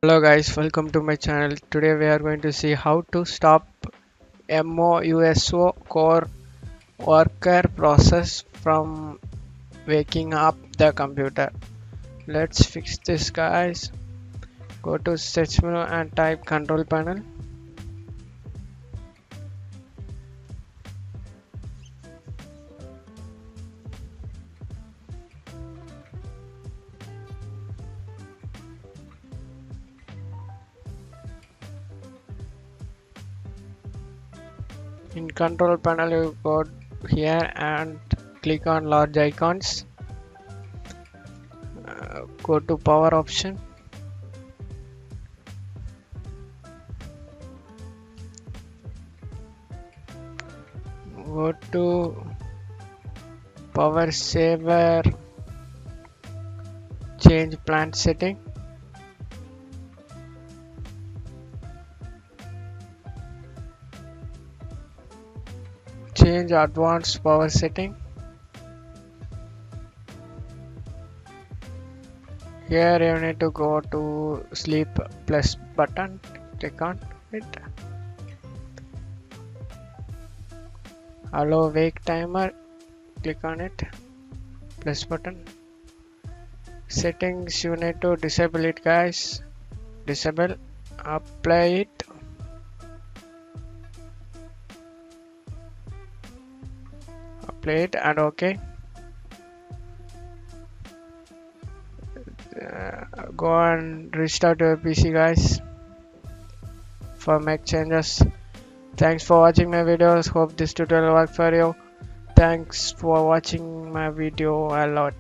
Hello guys, welcome to my channel. Today we are going to see how to stop mouso core worker process from waking up the computer. Let's fix this guys. Go to search menu and type control panel. In control panel you go here and click on large icons. Go to power option. Go to power saver, change plant setting. Change advanced power setting. Here you need to go to sleep plus button, click on it. Allow wake timer, click on it, plus button. Settings you need to disable it guys. Disable, apply it. Apply it and OK. Go and restart your PC guys for make changes. Thanks for watching my videos. Hope this tutorial worked for you. Thanks for watching my video a lot.